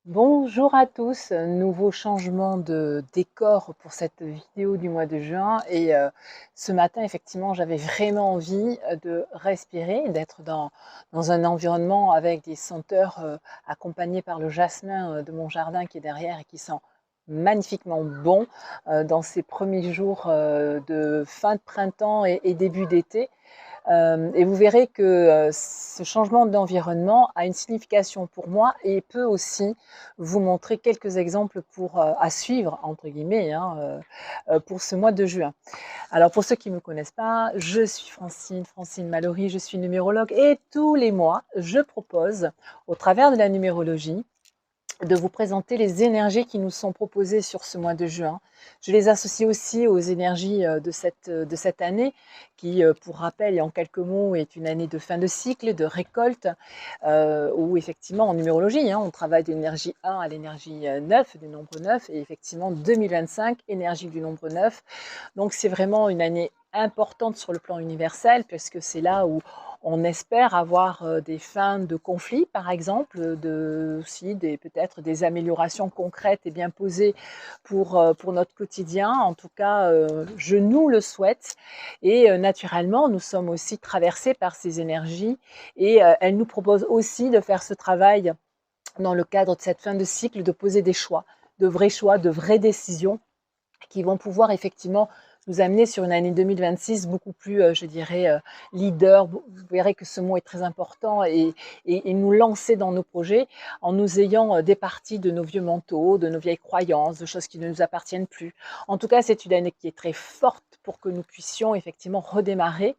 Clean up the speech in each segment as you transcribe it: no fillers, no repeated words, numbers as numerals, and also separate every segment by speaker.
Speaker 1: Bonjour à tous, nouveau changement de décor pour cette vidéo du mois de juin ce matin effectivement j'avais vraiment envie de respirer, d'être dans un environnement avec des senteurs accompagnées par le jasmin de mon jardin qui est derrière et qui sent magnifiquement bon dans ces premiers jours de fin de printemps et début d'été. Et vous verrez que ce changement d'environnement a une signification pour moi et peut aussi vous montrer quelques exemples à suivre, entre guillemets, pour ce mois de juin. Alors pour ceux qui ne me connaissent pas, je suis Francine Mallory, je suis numérologue et tous les mois, je propose, au travers de la numérologie, de vous présenter les énergies qui nous sont proposées sur ce mois de juin. Je les associe aussi aux énergies de cette année qui, pour rappel et en quelques mots, est une année de fin de cycle, de récolte, où effectivement en numérologie, on travaille de l'énergie 1 à l'énergie 9, du nombre 9, et effectivement 2025, énergie du nombre 9. Donc c'est vraiment une année importante sur le plan universel, puisque c'est là où on espère avoir des fins de conflits, par exemple, aussi peut-être des améliorations concrètes et bien posées pour notre quotidien. En tout cas, je nous le souhaite. Et naturellement, nous sommes aussi traversés par ces énergies et elles nous proposent aussi de faire ce travail dans le cadre de cette fin de cycle, de poser des choix, de vraies décisions qui vont pouvoir effectivement nous amener sur une année 2026 beaucoup plus, je dirais, leader. Vous verrez que ce mot est très important et nous lancer dans nos projets en nous ayant départis de nos vieux manteaux, de nos vieilles croyances, de choses qui ne nous appartiennent plus. En tout cas, c'est une année qui est très forte pour que nous puissions effectivement redémarrer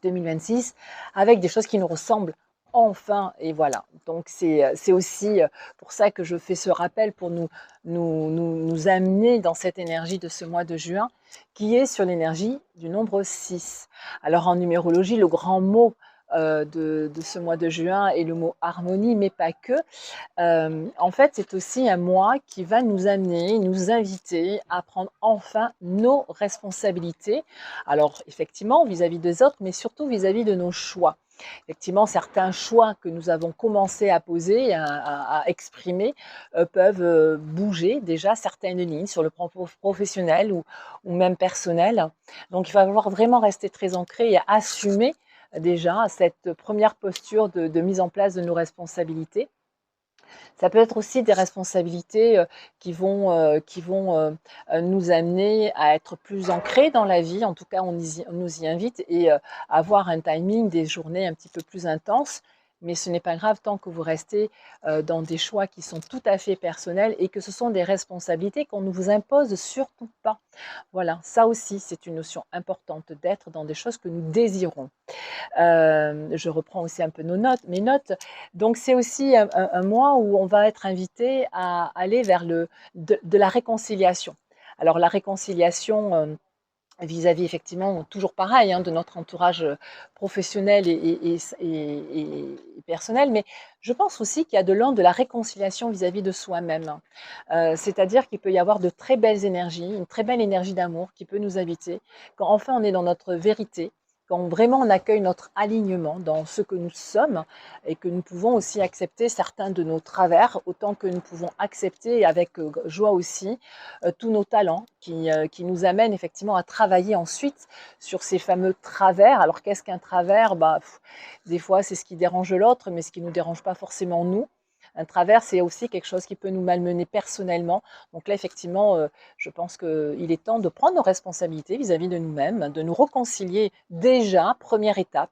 Speaker 1: 2026 avec des choses qui nous ressemblent enfin. Et voilà, donc c'est aussi pour ça que je fais ce rappel pour nous amener dans cette énergie de ce mois de juin qui est sur l'énergie du nombre 6. Alors en numérologie, le grand mot de ce mois de juin est le mot harmonie, mais pas que. En fait, c'est aussi un mois qui va nous amener, nous inviter à prendre enfin nos responsabilités. Alors, effectivement, vis-à-vis des autres, mais surtout vis-à-vis de nos choix. Effectivement, certains choix que nous avons commencé à poser, à exprimer, peuvent bouger déjà certaines lignes sur le plan professionnel ou même personnel. Donc, il va falloir vraiment rester très ancré et assumer déjà cette première posture de mise en place de nos responsabilités. Ça peut être aussi des responsabilités qui vont nous amener à être plus ancrés dans la vie. En tout cas, on nous y invite et avoir un timing des journées un petit peu plus intenses. Mais ce n'est pas grave tant que vous restez dans des choix qui sont tout à fait personnels et que ce sont des responsabilités qu'on ne vous impose surtout pas. Voilà, ça aussi, c'est une notion importante d'être dans des choses que nous désirons. Je reprends aussi un peu mes notes. Donc c'est aussi un mois où on va être invité à aller vers de la réconciliation. Alors la réconciliation vis-à-vis effectivement, toujours pareil, de notre entourage professionnel et personnel, mais je pense aussi qu'il y a de l'ordre de la réconciliation vis-à-vis de soi-même. C'est-à-dire qu'il peut y avoir de très belles énergies, une très belle énergie d'amour qui peut nous habiter, quand enfin on est dans notre vérité, quand vraiment on accueille notre alignement dans ce que nous sommes et que nous pouvons aussi accepter certains de nos travers, autant que nous pouvons accepter avec joie aussi tous nos talents qui nous amènent effectivement à travailler ensuite sur ces fameux travers. Alors qu'est-ce qu'un travers? Des fois c'est ce qui dérange l'autre, mais ce qui ne nous dérange pas forcément nous. Un travers, c'est aussi quelque chose qui peut nous malmener personnellement. Donc là, effectivement, je pense qu'il est temps de prendre nos responsabilités vis-à-vis de nous-mêmes, de nous réconcilier déjà, première étape,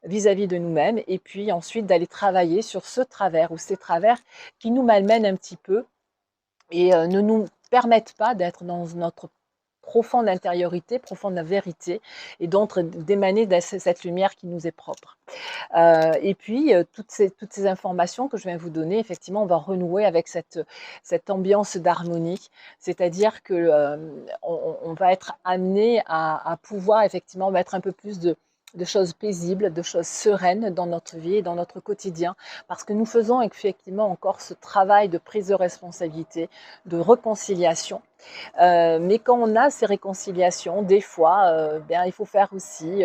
Speaker 1: vis-à-vis de nous-mêmes, et puis ensuite d'aller travailler sur ce travers ou ces travers qui nous malmènent un petit peu et ne nous permettent pas d'être dans notre profonde intériorité, profonde vérité, et donc d'émaner cette lumière qui nous est propre. Et puis, toutes ces informations que je viens vous donner, effectivement, on va renouer avec cette ambiance d'harmonie, c'est-à-dire que on va être amené à pouvoir effectivement mettre un peu plus de choses paisibles, de choses sereines dans notre vie et dans notre quotidien, parce que nous faisons effectivement encore ce travail de prise de responsabilité, de réconciliation. Mais quand on a ces réconciliations, des fois, bien, il faut faire aussi,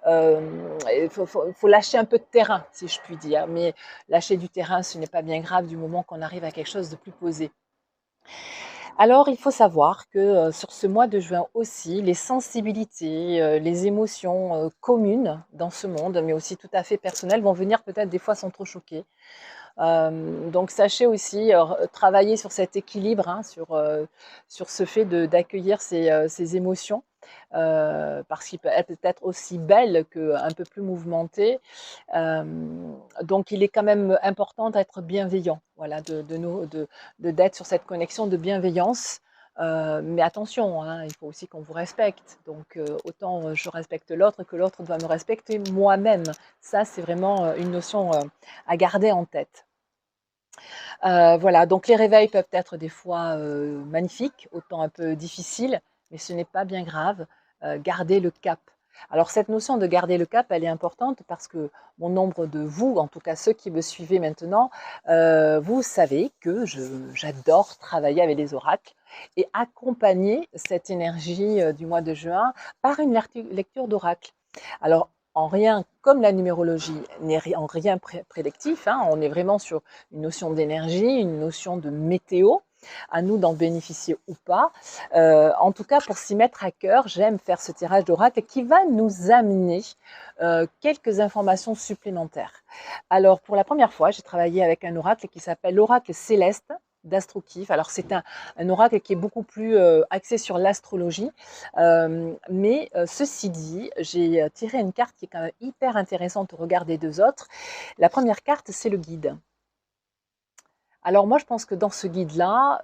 Speaker 1: faut lâcher un peu de terrain, si je puis dire. Mais lâcher du terrain, ce n'est pas bien grave du moment qu'on arrive à quelque chose de plus posé. Alors, il faut savoir que sur ce mois de juin aussi, les sensibilités, les émotions communes dans ce monde, mais aussi tout à fait personnelles, vont venir peut-être des fois s'entrechoquer. Donc sachez aussi travailler sur cet équilibre, hein, sur ce fait d'accueillir ces émotions, parce qu'il peut être aussi belle qu'un peu plus mouvementé. Donc il est quand même important d'être bienveillant, voilà, d'être sur cette connexion de bienveillance. Mais attention, hein, il faut aussi qu'on vous respecte. Donc autant je respecte l'autre que l'autre doit me respecter moi-même. Ça, c'est vraiment une notion à garder en tête. Voilà, donc les réveils peuvent être des fois magnifiques, autant un peu difficiles, mais ce n'est pas bien grave. Garder le cap. Alors cette notion de garder le cap, elle est importante parce que bon nombre de vous, en tout cas ceux qui me suivez maintenant, vous savez que j'adore travailler avec les oracles et accompagner cette énergie du mois de juin par une lecture d'oracle. Alors en rien, comme la numérologie n'est en rien prédictif, hein, on est vraiment sur une notion d'énergie, une notion de météo, à nous d'en bénéficier ou pas. En tout cas, pour s'y mettre à cœur, j'aime faire ce tirage d'oracle qui va nous amener quelques informations supplémentaires. Alors, pour la première fois, j'ai travaillé avec un oracle qui s'appelle l'oracle céleste d'Astrokif. Alors, c'est un oracle qui est beaucoup plus axé sur l'astrologie. Mais ceci dit, j'ai tiré une carte qui est quand même hyper intéressante au regard des deux autres. La première carte, c'est le guide. Alors moi, je pense que dans ce guide-là,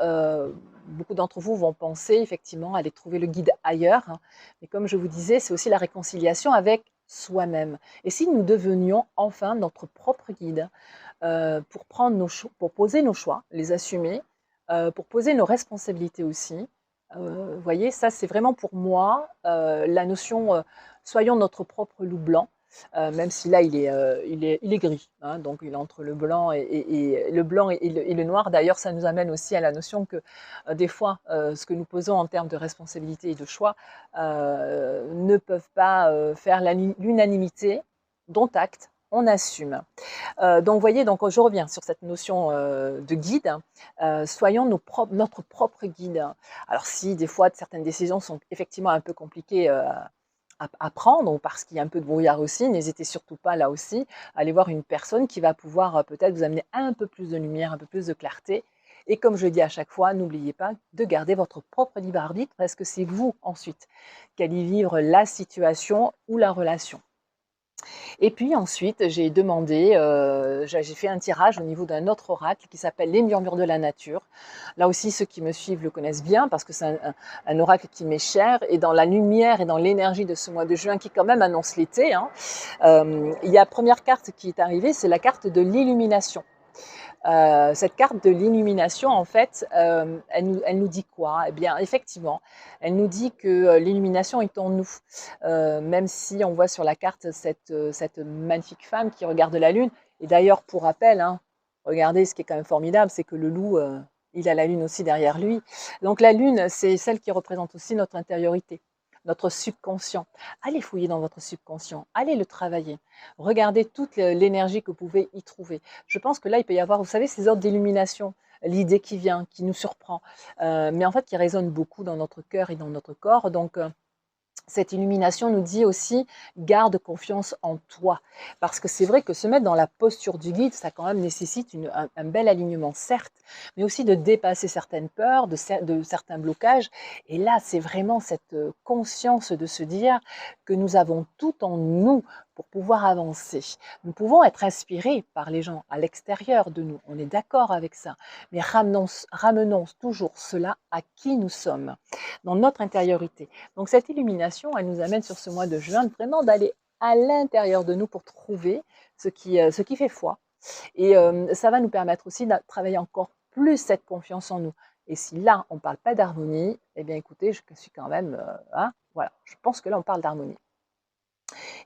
Speaker 1: beaucoup d'entre vous vont penser effectivement à aller trouver le guide ailleurs, hein. Mais comme je vous disais, c'est aussi la réconciliation avec soi-même. Et si nous devenions enfin notre propre guide pour prendre pour poser nos choix, les assumer, pour poser nos responsabilités aussi. Vous voyez, ça c'est vraiment pour moi la notion soyons notre propre loup blanc. Même si là il est gris, hein, donc il est entre le blanc et le blanc et le noir. D'ailleurs, ça nous amène aussi à la notion que des fois, ce que nous posons en termes de responsabilité et de choix ne peuvent pas faire l'unanimité, dont acte, on assume. Donc, vous voyez, donc, je reviens sur cette notion de guide. Soyons notre propre guide. Alors, si des fois certaines décisions sont effectivement un peu compliquées à prendre, ou parce qu'il y a un peu de brouillard aussi, n'hésitez surtout pas là aussi à aller voir une personne qui va pouvoir peut-être vous amener un peu plus de lumière, un peu plus de clarté. Et comme je dis à chaque fois, n'oubliez pas de garder votre propre libre arbitre parce que c'est vous ensuite qui allez vivre la situation ou la relation. Et puis ensuite, j'ai demandé, j'ai fait un tirage au niveau d'un autre oracle qui s'appelle Les Murmures de la Nature. Là aussi, ceux qui me suivent le connaissent bien parce que c'est un oracle qui m'est cher et dans la lumière et dans l'énergie de ce mois de juin qui quand même annonce l'été, hein, il y a la première carte qui est arrivée, c'est la carte de l'illumination. Cette carte de l'illumination, en fait, elle nous dit quoi? Eh bien, effectivement, elle nous dit que l'illumination est en nous. Même si on voit sur la carte cette magnifique femme qui regarde la lune. Et d'ailleurs, pour rappel, hein, regardez, ce qui est quand même formidable, c'est que le loup, il a la lune aussi derrière lui. Donc la lune, c'est celle qui représente aussi notre intériorité, notre subconscient. Allez fouiller dans votre subconscient, allez le travailler. Regardez toute l'énergie que vous pouvez y trouver. Je pense que là, il peut y avoir, vous savez, ces ordres d'illumination, l'idée qui vient, qui nous surprend, mais en fait qui résonne beaucoup dans notre cœur et dans notre corps. Donc, cette illumination nous dit aussi garde confiance en toi. Parce que c'est vrai que se mettre dans la posture du guide, ça quand même nécessite un bel alignement, certes, mais aussi de dépasser certaines peurs, de certains blocages. Et là, c'est vraiment cette conscience de se dire que nous avons tout en nous pour pouvoir avancer. Nous pouvons être inspirés par les gens à l'extérieur de nous, on est d'accord avec ça, mais ramenons toujours cela à qui nous sommes, dans notre intériorité. Donc cette illumination, elle nous amène sur ce mois de juin vraiment d'aller à l'intérieur de nous pour trouver ce qui fait foi. Et ça va nous permettre aussi de travailler encore plus cette confiance en nous. Et si là, on ne parle pas d'harmonie, eh bien écoutez, je suis quand même, hein, voilà, je pense que là, on parle d'harmonie.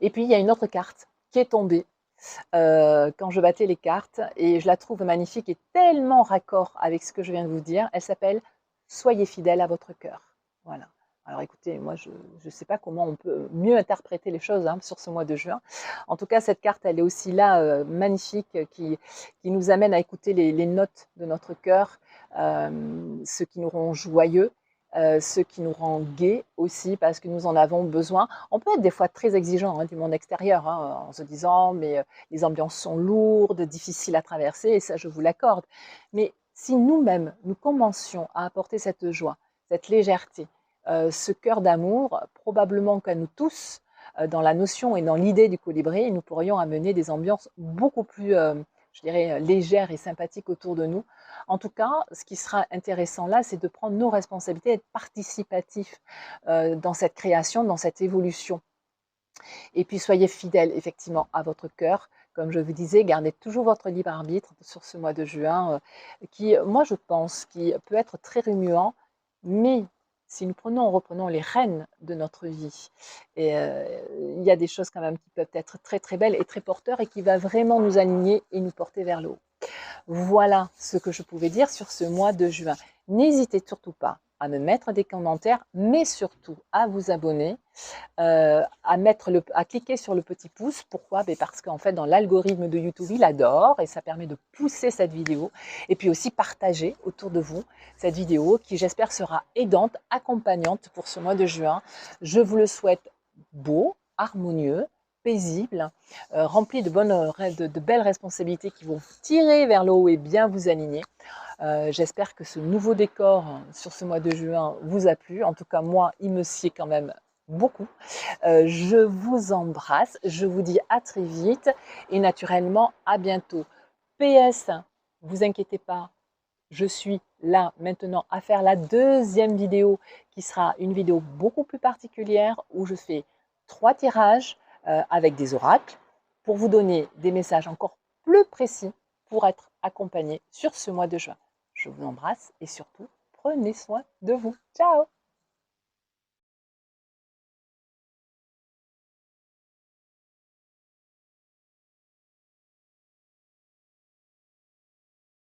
Speaker 1: Et puis, il y a une autre carte qui est tombée quand je battais les cartes et je la trouve magnifique et tellement raccord avec ce que je viens de vous dire. Elle s'appelle Soyez fidèle à votre cœur. Voilà. Alors écoutez, moi je ne sais pas comment on peut mieux interpréter les choses hein, sur ce mois de juin. En tout cas, cette carte, elle est aussi là, magnifique, qui nous amène à écouter les notes de notre cœur, ce qui nous rend joyeux, ce qui nous rend gai aussi, parce que nous en avons besoin. On peut être des fois très exigeant hein, du monde extérieur, hein, en se disant, mais les ambiances sont lourdes, difficiles à traverser, et ça, je vous l'accorde. Mais si nous-mêmes, nous commencions à apporter cette joie, cette légèreté, ce cœur d'amour, probablement qu'à nous tous, dans la notion et dans l'idée du colibri, nous pourrions amener des ambiances beaucoup plus, je dirais, légères et sympathiques autour de nous. En tout cas, ce qui sera intéressant là, c'est de prendre nos responsabilités, être participatifs dans cette création, dans cette évolution. Et puis soyez fidèles effectivement à votre cœur. Comme je vous disais, gardez toujours votre libre arbitre sur ce mois de juin, qui, moi je pense, qui peut être très remuant, mais si nous reprenons les rênes de notre vie, et il y a des choses quand même qui peuvent être très très belles et très porteurs et qui va vraiment nous aligner et nous porter vers le haut. Voilà ce que je pouvais dire sur ce mois de juin. N'hésitez surtout pas à me mettre des commentaires, mais surtout à vous abonner, à cliquer sur le petit pouce. Pourquoi? Parce qu'en fait, dans l'algorithme de YouTube, il adore et ça permet de pousser cette vidéo. Et puis aussi partager autour de vous cette vidéo qui, j'espère, sera aidante, accompagnante pour ce mois de juin. Je vous le souhaite beau, harmonieux, paisible, rempli de belles responsabilités qui vont tirer vers le haut et bien vous aligner. J'espère que ce nouveau décor sur ce mois de juin vous a plu. En tout cas, moi, il me sied quand même beaucoup. Je vous embrasse, je vous dis à très vite et naturellement à bientôt. PS, vous inquiétez pas, je suis là maintenant à faire la deuxième vidéo qui sera une vidéo beaucoup plus particulière où je fais 3 tirages avec des oracles pour vous donner des messages encore plus précis pour être accompagné sur ce mois de juin. Je vous embrasse et surtout, prenez soin de vous. Ciao!